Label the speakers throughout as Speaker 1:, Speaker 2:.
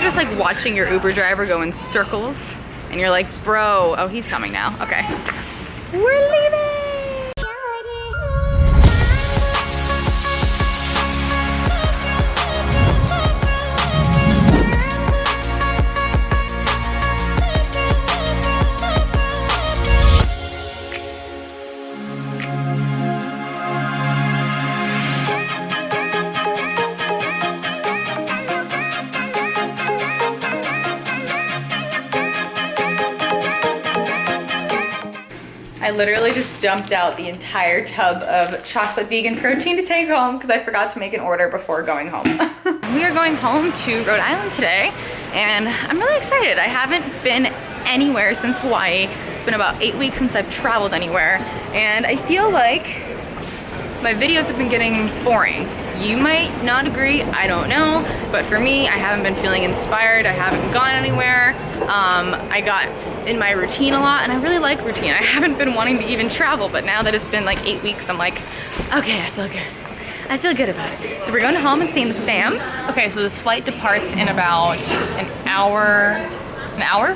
Speaker 1: just like watching your Uber driver go in circles and you're like, bro, oh, he's coming now. Okay. We're leaving. I literally just dumped out the entire tub of chocolate vegan protein to take home because I forgot to make an order before going home. We are going home to Rhode Island today and I'm really excited. I haven't been anywhere since Hawaii. It's been about 8 weeks since I've traveled anywhere and I feel like my videos have been getting boring. You might not agree, I don't know, but for me, I haven't been feeling inspired. I haven't gone anywhere. I got in my routine a lot and I really like routine. I haven't been wanting to even travel, but now that it's been like 8 weeks, I'm like, okay, I feel good. I feel good about it. So we're going home and seeing the fam. Okay, so this flight departs in about an hour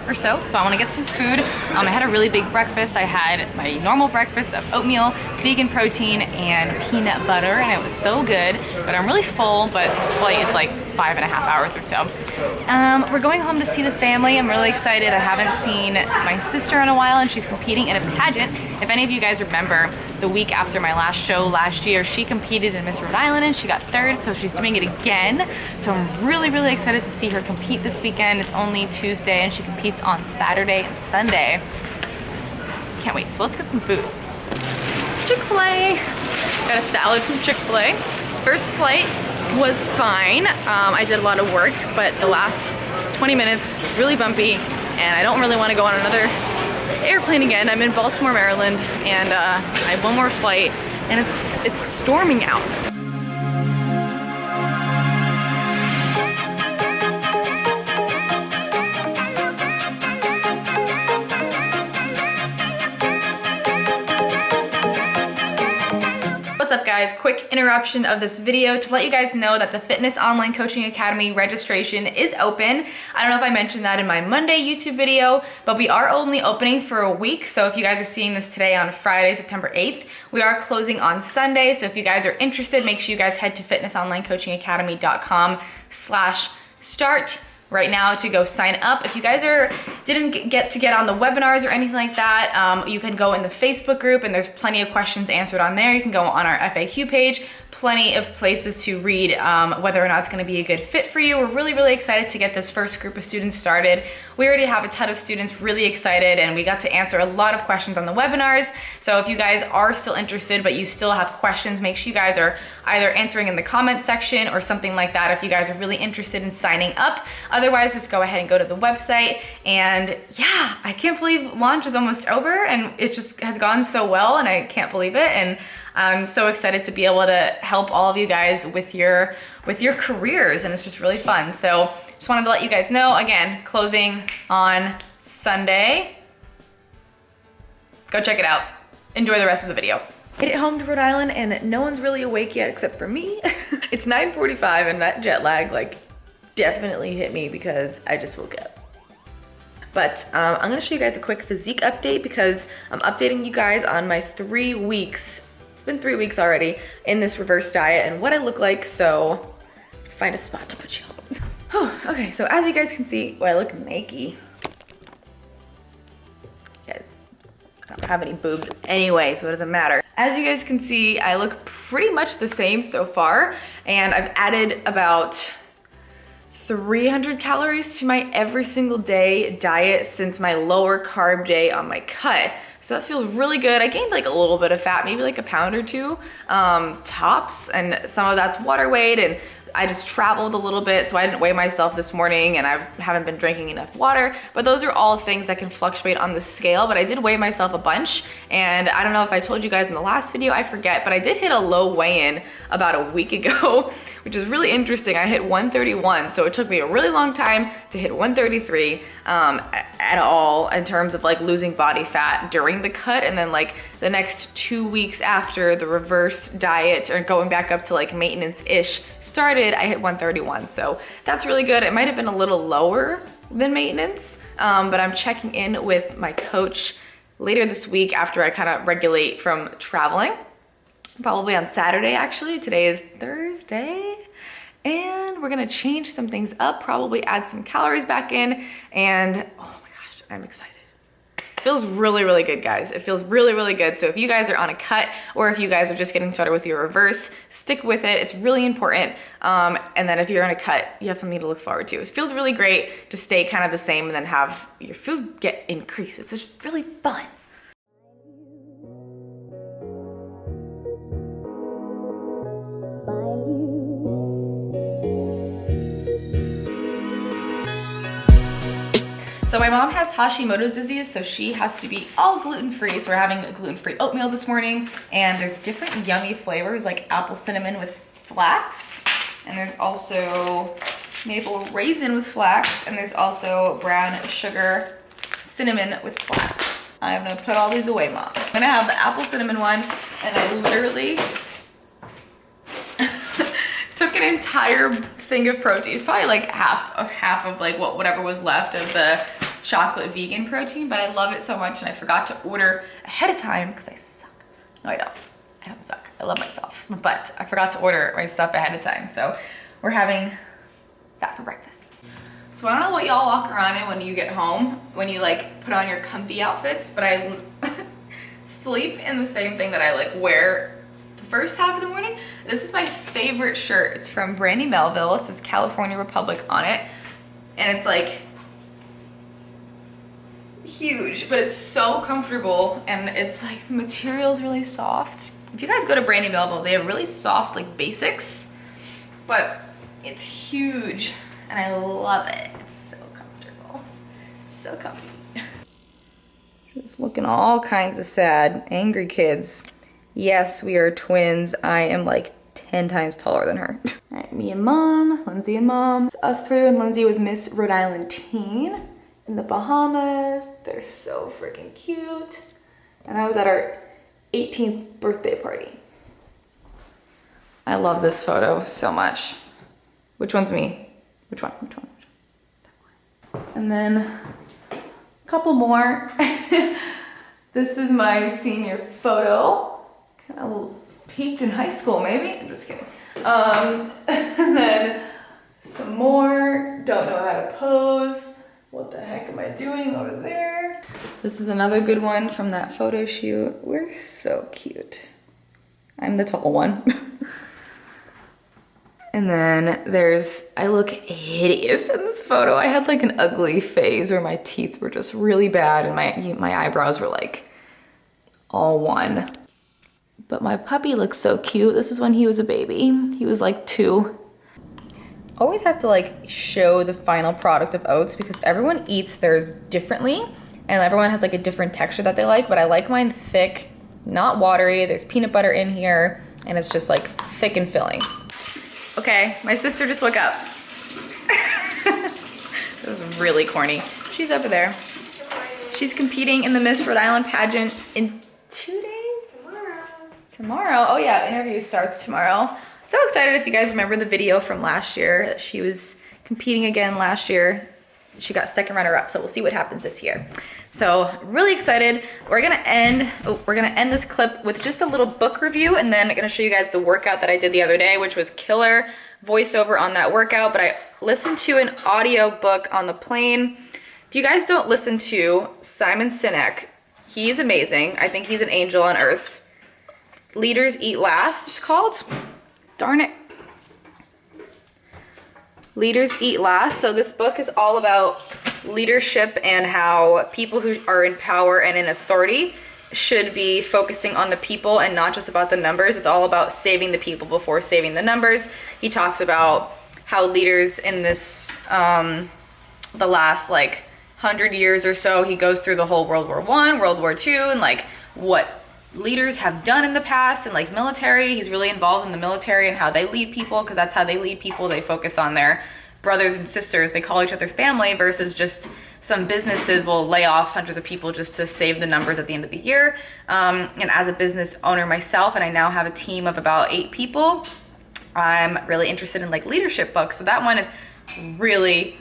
Speaker 1: or so I want to get some food. I had a really big breakfast. I had my normal breakfast of oatmeal, vegan protein, and peanut butter, and it was so good, but I'm really full, but this flight is like 5.5 hours or so. We're going home to see the family. I'm really excited. I haven't seen my sister in a while, and she's competing in a pageant. If any of you guys remember, the week after my last show last year, she competed in Miss Rhode Island and she got 3rd, so she's doing it again. So I'm really, really excited to see her compete this weekend. It's only Tuesday and she competes on Saturday and Sunday. Can't wait, so let's get some food. Chick-fil-A. Got a salad from Chick-fil-A. First flight was fine. I did a lot of work, but the last 20 minutes was really bumpy and I don't really want to go on another airplane again. I'm in Baltimore, Maryland, and I have one more flight, and it's storming out. What's up guys, quick interruption of this video to let you guys know that the Fitness Online Coaching Academy registration is open. I don't know if I mentioned that in my Monday YouTube video, but we are only opening for a week. So if you guys are seeing this today on Friday, September 8th, we are closing on Sunday. So if you guys are interested, make sure you guys head to fitnessonlinecoachingacademy.com/start right now to go sign up. If you guys didn't get on the webinars or anything like that, you can go in the Facebook group and there's plenty of questions answered on there. You can go on our FAQ page, plenty of places to read whether or not it's gonna be a good fit for you. We're really, really excited to get this first group of students started. We already have a ton of students really excited and we got to answer a lot of questions on the webinars. So if you guys are still interested, but you still have questions, make sure you guys are either answering in the comment section or something like that if you guys are really interested in signing up. Otherwise, just go ahead and go to the website. And yeah, I can't believe launch is almost over and it just has gone so well and I can't believe it. And I'm so excited to be able to help all of you guys with your careers, and it's just really fun. So just wanted to let you guys know, again, closing on Sunday. Go check it out. Enjoy the rest of the video. Made it home to Rhode Island and no one's really awake yet except for me. It's 9:45 and that jet lag like definitely hit me because I just woke up. But I'm gonna show you guys a quick physique update because I'm updating you guys on my 3 weeks. It's been 3 weeks already in this reverse diet and what I look like, so find a spot to put you on. Okay, so as you guys can see, well, I look naked. Guys, I don't have any boobs anyway, so it doesn't matter. As you guys can see, I look pretty much the same so far, and I've added about 300 calories to my every single day diet since my lower carb day on my cut. So that feels really good. I gained like a little bit of fat, maybe like a pound or two tops, and some of that's water weight, and I just traveled a little bit, so I didn't weigh myself this morning and I haven't been drinking enough water, but those are all things that can fluctuate on the scale, but I did weigh myself a bunch, and I don't know if I told you guys in the last video, I forget, but I did hit a low weigh-in about a week ago, which is really interesting. I hit 131, so it took me a really long time to hit 133 at all in terms of like losing body fat during the cut, and then like the next 2 weeks after the reverse diet or going back up to like maintenance-ish started, did, I hit 131. So that's really good. It might have been a little lower than maintenance, but I'm checking in with my coach later this week after I kind of regulate from traveling. Probably on Saturday, actually. Today is Thursday. And we're gonna change some things up, probably add some calories back in, and oh my gosh, I'm excited. It feels really, really good, guys. It feels really, really good. So if you guys are on a cut, or if you guys are just getting started with your reverse, stick with it. It's really important. And then if you're on a cut, you have something to look forward to. It feels really great to stay kind of the same and then have your food get increased. It's just really fun. So my mom has Hashimoto's disease, so she has to be all gluten-free. So we're having a gluten-free oatmeal this morning, and there's different yummy flavors like apple cinnamon with flax, and there's also maple raisin with flax, and there's also brown sugar cinnamon with flax. I'm gonna put all these away, Mom. I'm gonna have the apple cinnamon one, and I literally took an entire thing of protein. It's probably like half of like whatever was left of the chocolate vegan protein, but I love it so much and I forgot to order ahead of time because I suck. No, I don't. I don't suck. I love myself, but I forgot to order my stuff ahead of time. So we're having that for breakfast. So I don't know what y'all walk around in when you get home, when you like put on your comfy outfits, but I sleep in the same thing that I like wear first half of the morning. This is my favorite shirt. It's from Brandy Melville. It says California Republic on it. And it's like huge, but it's so comfortable and it's like the material is really soft. If you guys go to Brandy Melville, they have really soft like basics, but it's huge and I love it. It's so comfortable. So comfy. Just looking all kinds of sad, angry kids. Yes, we are twins. I am like 10 times taller than her. All right, me and Mom, Lindsay and Mom. So us three when Lindsay was Miss Rhode Island teen in the Bahamas. They're so freaking cute. And I was at our 18th birthday party. I love this photo so much. Which one's me? Which one? And then a couple more. This is my senior photo. Kind of peaked in high school, maybe? I'm just kidding. And then some more. Don't know how to pose. What the heck am I doing over there? This is another good one from that photo shoot. We're so cute. I'm the tall one. And then I look hideous in this photo. I had like an ugly phase where my teeth were just really bad and my eyebrows were like all one. But my puppy looks so cute. This is when he was a baby. He was like 2. Always have to like show the final product of oats because everyone eats theirs differently and everyone has like a different texture that they like, but I like mine thick, not watery. There's peanut butter in here and it's just like thick and filling. Okay, my sister just woke up. This is really corny. She's over there. She's competing in the Miss Rhode Island pageant in 2 days? Tomorrow. Oh yeah, interview starts tomorrow. So excited. If you guys remember the video from last year, she was competing again last year. She got second runner up, so we'll see what happens this year. So really excited. We're gonna end this clip with just a little book review and then I'm gonna show you guys the workout that I did the other day, which was killer voiceover on that workout, but I listened to an audio book on the plane. If you guys don't listen to Simon Sinek, he's amazing. I think he's an angel on earth. Leaders Eat Last, it's called. Darn it. Leaders Eat Last. So this book is all about leadership and how people who are in power and in authority should be focusing on the people and not just about the numbers. It's all about saving the people before saving the numbers. He talks about how leaders in this, the last like 100 years or so, he goes through the whole World War I, World War II, and like what leaders have done in the past and like military. He's really involved in the military and how they lead people because that's how they lead people. They focus on their brothers and sisters. They call each other family versus just some businesses will lay off hundreds of people just to save the numbers at the end of the year. And as a business owner myself, and I now have a team of about 8 people, I'm really interested in like leadership books. So that one is really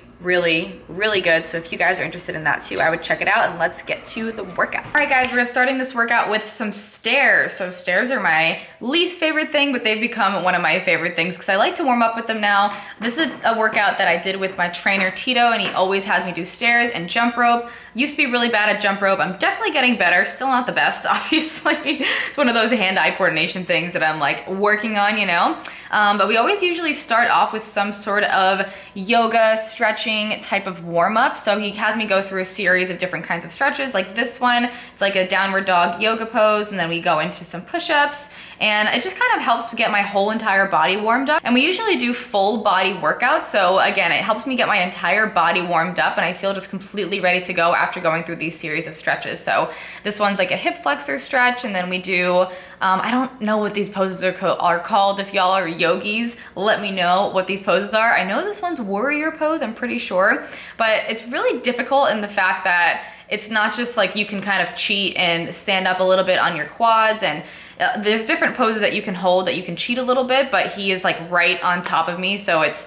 Speaker 1: good. So if you guys are interested in that too, I would check it out, and let's get to the workout. All right guys, we're starting this workout with some stairs. So stairs are my least favorite thing, but they've become one of my favorite things because I like to warm up with them now. This is a workout that I did with my trainer Tito, and he always has me do stairs and jump rope. Used to be really bad at jump rope. I'm definitely getting better, still not the best, obviously. It's one of those hand-eye coordination things that I'm like working on, you know? But we always usually start off with some sort of yoga stretching type of warm-up. So he has me go through a series of different kinds of stretches. Like this one, it's like a downward dog yoga pose, and then we go into some push-ups, and it just kind of helps get my whole entire body warmed up. And we usually do full body workouts. So again, it helps me get my entire body warmed up, and I feel just completely ready to go after going through these series of stretches. So this one's like a hip flexor stretch, and then we do, I don't know what these poses are called. If y'all are yogis, let me know what these poses are. I know this one's warrior pose, I'm pretty sure, but it's really difficult in the fact that it's not just like you can kind of cheat and stand up a little bit on your quads, and there's different poses that you can hold that you can cheat a little bit, but he is like right on top of me. So it's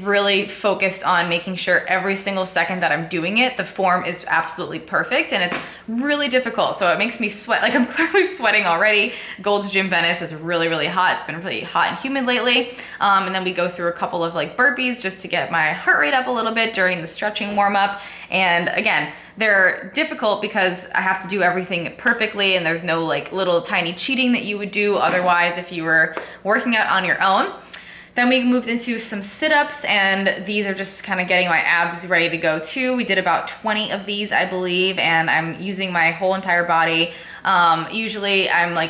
Speaker 1: really focused on making sure every single second that I'm doing it, the form is absolutely perfect, and it's really difficult. So it makes me sweat, like I'm clearly sweating already. Gold's Gym Venice is really hot. It's been really hot and humid lately. And then we go through a couple of like burpees just to get my heart rate up a little bit during the stretching warm up. And again, they're difficult because I have to do everything perfectly, and there's no like little tiny cheating that you would do otherwise if you were working out on your own. Then we moved into some sit-ups, and these are just kind of getting my abs ready to go too. We did about 20 of these, I believe, and I'm using my whole entire body. Usually I'm like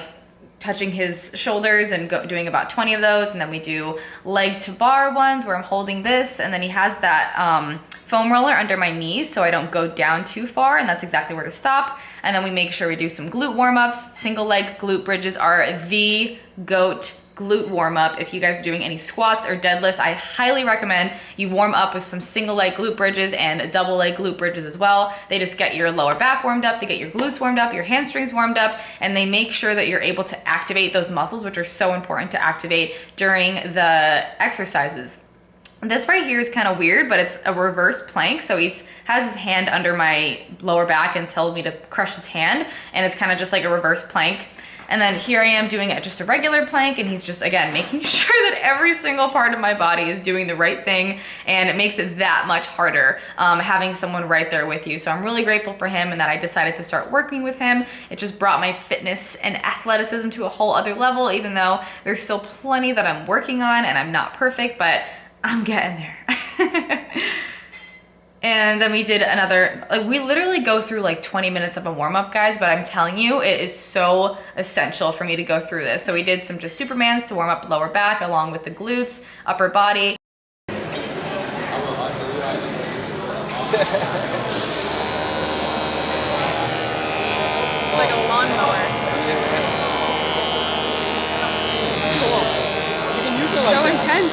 Speaker 1: touching his shoulders and doing about 20 of those, and then we do leg to bar ones where I'm holding this, and then he has that foam roller under my knees so I don't go down too far, and that's exactly where to stop. And then we make sure we do some glute warm-ups. Single leg glute bridges are the GOAT glute warm up. If you guys are doing any squats or deadlifts, I highly recommend you warm up with some single leg glute bridges and double leg glute bridges as well. They just get your lower back warmed up, they get your glutes warmed up, your hamstrings warmed up, and they make sure that you're able to activate those muscles, which are so important to activate during the exercises. This right here is kind of weird, but it's a reverse plank. So he has his hand under my lower back and tells me to crush his hand, and it's kind of just like a reverse plank. And then here I am doing just a regular plank, and he's just, again, making sure that every single part of my body is doing the right thing, and it makes it that much harder having someone right there with you. So I'm really grateful for him and that I decided to start working with him. It just brought my fitness and athleticism to a whole other level, even though there's still plenty that I'm working on and I'm not perfect, but I'm getting there. And then we did another, like we literally go through like 20 minutes of a warm-up, guys, but I'm telling you, it is so essential for me to go through this. So we did some just Supermans to warm up lower back along with the glutes, upper body.
Speaker 2: Like a lawnmower. So intense.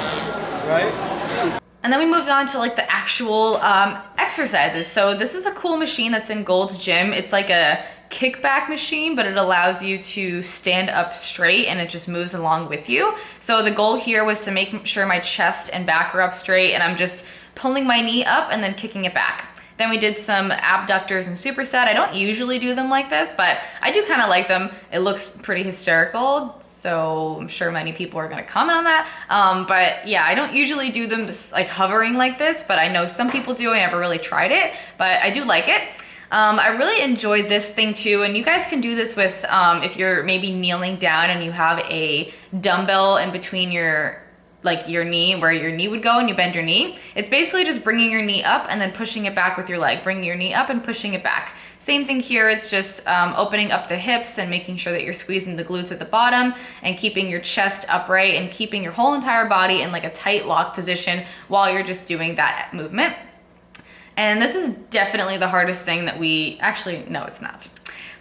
Speaker 3: Right?
Speaker 1: And then we moved on to like the actual exercises. So this is a cool machine that's in Gold's Gym. It's like a kickback machine, but it allows you to stand up straight and it just moves along with you. So the goal here was to make sure my chest and back are up straight, and I'm just pulling my knee up and then kicking it back. Then we did some abductors and superset. I don't usually do them like this, but I do kind of like them. It looks pretty hysterical, so I'm sure many people are gonna comment on that. But yeah, I don't usually do them like hovering like this, but I know some people do. I never really tried it, but I do like it. I really enjoyed this thing too, and you guys can do this with, if you're maybe kneeling down and you have a dumbbell in between your knee, where your knee would go, and you bend your knee. It's basically just bringing your knee up and then pushing it back with your leg, bringing your knee up and pushing it back. Same thing here, it's just opening up the hips and making sure that you're squeezing the glutes at the bottom and keeping your chest upright and keeping your whole entire body in like a tight lock position while you're just doing that movement. And this is definitely the hardest thing that no, it's not.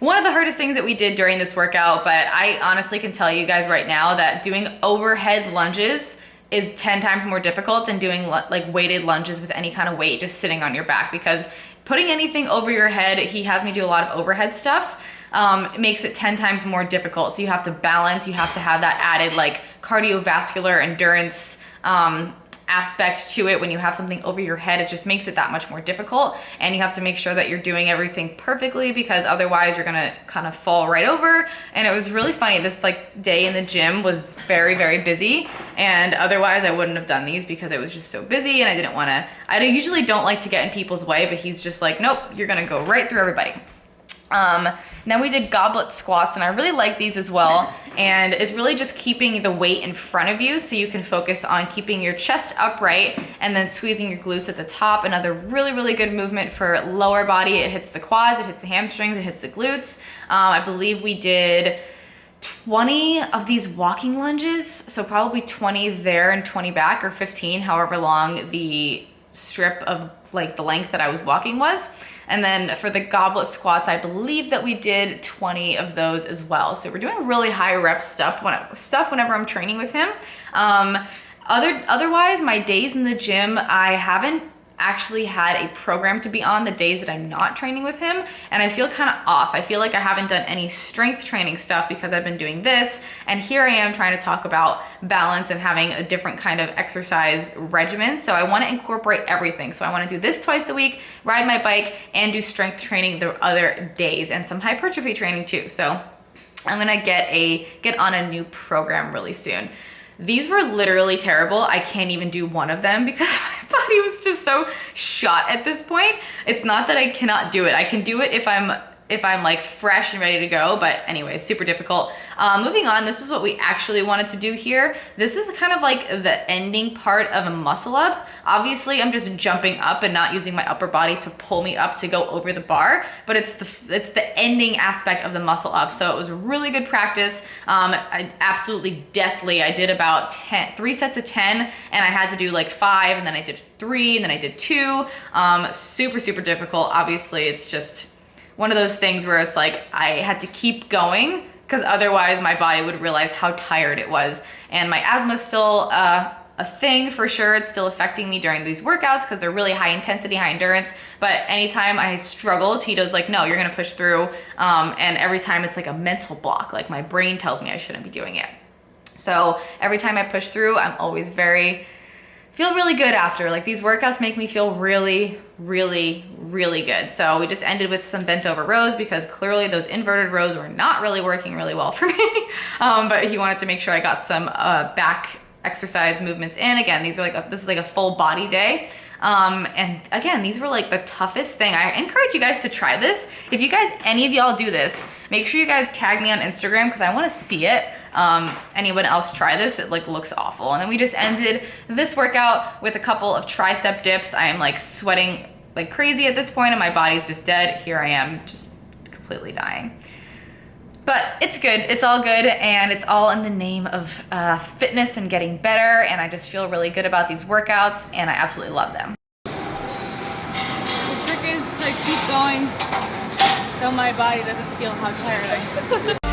Speaker 1: One of the hardest things that we did during this workout, but I honestly can tell you guys right now that doing overhead lunges is 10 times more difficult than doing like weighted lunges with any kind of weight just sitting on your back, because putting anything over your head, he has me do a lot of overhead stuff. it makes it 10 times more difficult. So you have to balance, you have to have that added like cardiovascular endurance aspect to it. When you have something over your head, it just makes it that much more difficult, and you have to make sure that you're doing everything perfectly, because otherwise you're gonna kind of fall right over. And it was really funny, this like day in the gym was very, very busy, and otherwise I wouldn't have done these because it was just so busy, and I didn't want to, I usually don't like to get in people's way, but he's just like, nope, you're gonna go right through everybody. Now we did goblet squats, and I really like these as well, and it's really just keeping the weight in front of you so you can focus on keeping your chest upright and then squeezing your glutes at the top. Another really, really good movement for lower body. It hits the quads, it hits the hamstrings, it hits the glutes. I believe we did 20 of these walking lunges, so probably 20 there and 20 back, or 15, however long the strip of like the length that I was walking was. And then for the goblet squats, I believe that we did 20 of those as well. So we're doing really high rep stuff whenever I'm training with him. Otherwise, my days in the gym, I haven't actually had a program to be on the days that I'm not training with him, and I feel kind of off. I feel like I haven't done any strength training stuff because I've been doing this, and here I am trying to talk about balance and having a different kind of exercise regimen. So I want to incorporate everything. So I want to do this twice a week, ride my bike, and do strength training the other days, and some hypertrophy training too. So I'm gonna get on a new program really soon. These were literally terrible. I can't even do one of them because my body was just so shot at this point. It's not that I cannot do it. I can do it if I'm like fresh and ready to go, but anyway, super difficult. Moving on, this is what we actually wanted to do here. This is kind of like the ending part of a muscle up. Obviously, I'm just jumping up and not using my upper body to pull me up to go over the bar, but it's the ending aspect of the muscle up. So it was really good practice. I absolutely deathly, I did about 3 sets of 10, and I had to do like 5, and then I did 3, and then I did 2. Super, super difficult. Obviously, it's just one of those things where it's like I had to keep going because otherwise my body would realize how tired it was. And my asthma is still a thing for sure. It's still affecting me during these workouts because they're really high intensity, high endurance. But anytime I struggle, Tito's like, no, you're gonna push through. And every time it's like a mental block. Like my brain tells me I shouldn't be doing it. So every time I push through, I'm always feel really good after. Like these workouts make me feel really, really, really good. So we just ended with some bent over rows because clearly those inverted rows were not really working really well for me. But he wanted to make sure I got some back exercise movements in. Again, this is like a full body day. And again, these were like the toughest thing. I encourage you guys to try this. If you guys, any of y'all do this, make sure you guys tag me on Instagram because I want to see it. Anyone else try this, it like looks awful. And then we just ended this workout with a couple of tricep dips. I am like sweating like crazy at this point and my body's just dead. Here I am just completely dying. But it's good, it's all good, and it's all in the name of fitness and getting better, and I just feel really good about these workouts, and I absolutely love them.
Speaker 2: The trick is to keep going so my body doesn't feel how tired I am.